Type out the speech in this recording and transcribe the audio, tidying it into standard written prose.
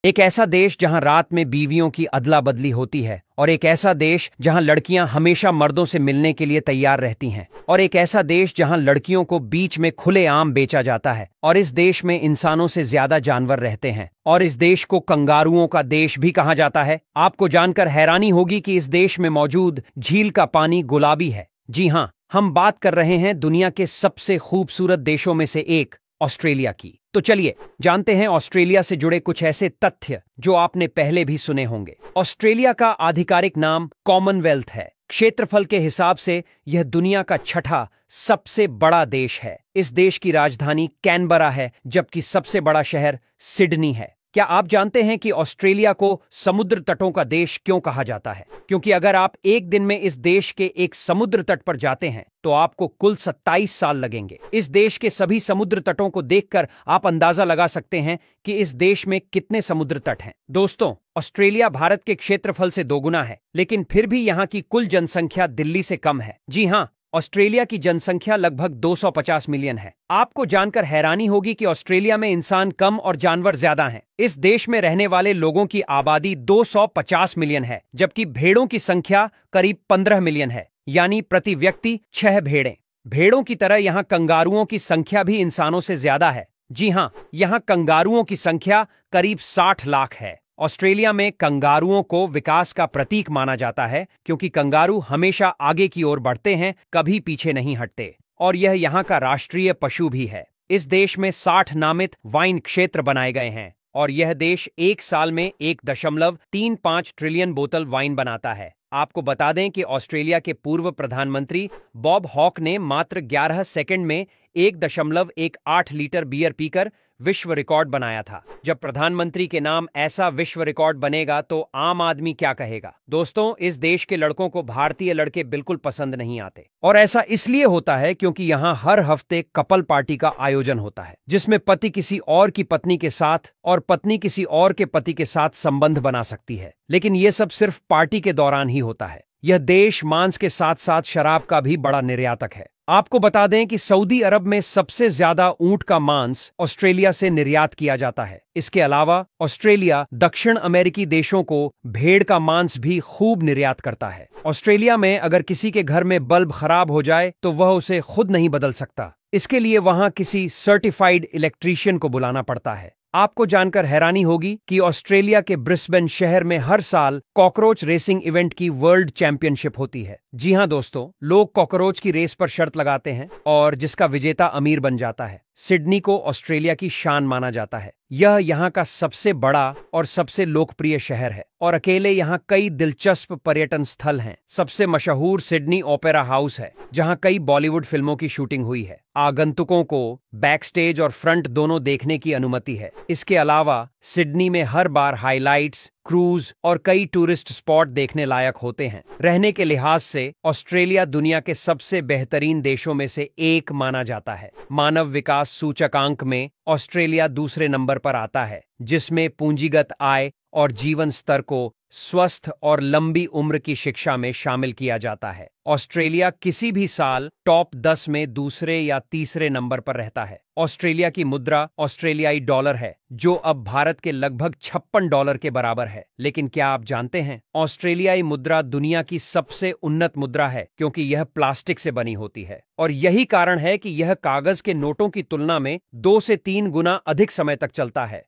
एक ऐसा देश जहां रात में बीवियों की अदला बदली होती है, और एक ऐसा देश जहां लड़कियां हमेशा मर्दों से मिलने के लिए तैयार रहती हैं, और एक ऐसा देश जहां लड़कियों को बीच में खुलेआम बेचा जाता है, और इस देश में इंसानों से ज्यादा जानवर रहते हैं, और इस देश को कंगारुओं का देश भी कहा जाता है। आपको जानकर हैरानी होगी कि इस देश में मौजूद झील का पानी गुलाबी है। जी हां, हम बात कर रहे हैं दुनिया के सबसे खूबसूरत देशों में से एक ऑस्ट्रेलिया की। तो चलिए जानते हैं ऑस्ट्रेलिया से जुड़े कुछ ऐसे तथ्य जो आपने पहले भी सुने होंगे। ऑस्ट्रेलिया का आधिकारिक नाम कॉमनवेल्थ है। क्षेत्रफल के हिसाब से यह दुनिया का छठा सबसे बड़ा देश है। इस देश की राजधानी कैनबरा है, जबकि सबसे बड़ा शहर सिडनी है। क्या आप जानते हैं कि ऑस्ट्रेलिया को समुद्र तटों का देश क्यों कहा जाता है? क्योंकि अगर आप एक दिन में इस देश के एक समुद्र तट पर जाते हैं तो आपको कुल 27 साल लगेंगे। इस देश के सभी समुद्र तटों को देखकर आप अंदाजा लगा सकते हैं कि इस देश में कितने समुद्र तट हैं। दोस्तों, ऑस्ट्रेलिया भारत के क्षेत्रफल से दोगुना है, लेकिन फिर भी यहाँ की कुल जनसंख्या दिल्ली से कम है। जी हाँ, ऑस्ट्रेलिया की जनसंख्या लगभग 250 मिलियन है। आपको जानकर हैरानी होगी कि ऑस्ट्रेलिया में इंसान कम और जानवर ज्यादा हैं। इस देश में रहने वाले लोगों की आबादी 250 मिलियन है, जबकि भेड़ों की संख्या करीब 15 मिलियन है, यानी प्रति व्यक्ति 6 भेड़ें। भेड़ों की तरह यहाँ कंगारुओं की संख्या भी इंसानों से ज्यादा है। जी हाँ, यहाँ कंगारुओं की संख्या करीब 60 लाख है। ऑस्ट्रेलिया में कंगारुओं को विकास का प्रतीक माना जाता है, क्योंकि कंगारू हमेशा आगे की ओर बढ़ते हैं, कभी पीछे नहीं हटते, और यह यहाँ का राष्ट्रीय पशु भी है। इस देश में 60 नामित वाइन क्षेत्र बनाए गए हैं, और यह देश एक साल में 1.35 ट्रिलियन बोतल वाइन बनाता है। आपको बता दें कि ऑस्ट्रेलिया के पूर्व प्रधानमंत्री बॉब हॉक ने मात्र 11 सेकंड में 1.18 लीटर बियर पीकर विश्व रिकॉर्ड बनाया था। जब प्रधानमंत्री के नाम ऐसा विश्व रिकॉर्ड बनेगा तो आम आदमी क्या कहेगा? दोस्तों, इस देश के लड़कों को भारतीय लड़के बिल्कुल पसंद नहीं आते, और ऐसा इसलिए होता है क्योंकि यहाँ हर हफ्ते कपल पार्टी का आयोजन होता है, जिसमें पति किसी और की पत्नी के साथ और पत्नी किसी और के पति के साथ संबंध बना सकती है। लेकिन ये सब सिर्फ पार्टी के दौरान ही होता है। यह देश मांस के साथ साथ शराब का भी बड़ा निर्यातक है। आपको बता दें कि सऊदी अरब में सबसे ज्यादा ऊंट का मांस ऑस्ट्रेलिया से निर्यात किया जाता है। इसके अलावा ऑस्ट्रेलिया दक्षिण अमेरिकी देशों को भेड़ का मांस भी खूब निर्यात करता है। ऑस्ट्रेलिया में अगर किसी के घर में बल्ब खराब हो जाए तो वह उसे खुद नहीं बदल सकता। इसके लिए वहां किसी सर्टिफाइड इलेक्ट्रीशियन को बुलाना पड़ता है। आपको जानकर हैरानी होगी कि ऑस्ट्रेलिया के ब्रिस्बेन शहर में हर साल कॉकरोच रेसिंग इवेंट की वर्ल्ड चैंपियनशिप होती है। जी हां दोस्तों, लोग कॉकरोच की रेस पर शर्त लगाते हैं और जिसका विजेता अमीर बन जाता है। सिडनी को ऑस्ट्रेलिया की शान माना जाता है। यह यहाँ का सबसे बड़ा और सबसे लोकप्रिय शहर है, और अकेले यहाँ कई दिलचस्प पर्यटन स्थल हैं। सबसे मशहूर सिडनी ओपेरा हाउस है, जहाँ कई बॉलीवुड फिल्मों की शूटिंग हुई है। आगंतुकों को बैक स्टेज और फ्रंट दोनों देखने की अनुमति है। इसके अलावा सिडनी में हर बार हाइलाइट्स, क्रूज और कई टूरिस्ट स्पॉट देखने लायक होते हैं। रहने के लिहाज से ऑस्ट्रेलिया दुनिया के सबसे बेहतरीन देशों में से एक माना जाता है। मानव विकास सूचकांक में ऑस्ट्रेलिया दूसरे नंबर पर आता है, जिसमें पूंजीगत आय और जीवन स्तर को स्वस्थ और लंबी उम्र की शिक्षा में शामिल किया जाता है। ऑस्ट्रेलिया किसी भी साल टॉप 10 में दूसरे या तीसरे नंबर पर रहता है। ऑस्ट्रेलिया की मुद्रा ऑस्ट्रेलियाई डॉलर है, जो अब भारत के लगभग $56 के बराबर है। लेकिन क्या आप जानते हैं, ऑस्ट्रेलियाई मुद्रा दुनिया की सबसे उन्नत मुद्रा है, क्योंकि यह प्लास्टिक से बनी होती है, और यही कारण है कि यह कागज के नोटों की तुलना में 2 से 3 गुना अधिक समय तक चलता है।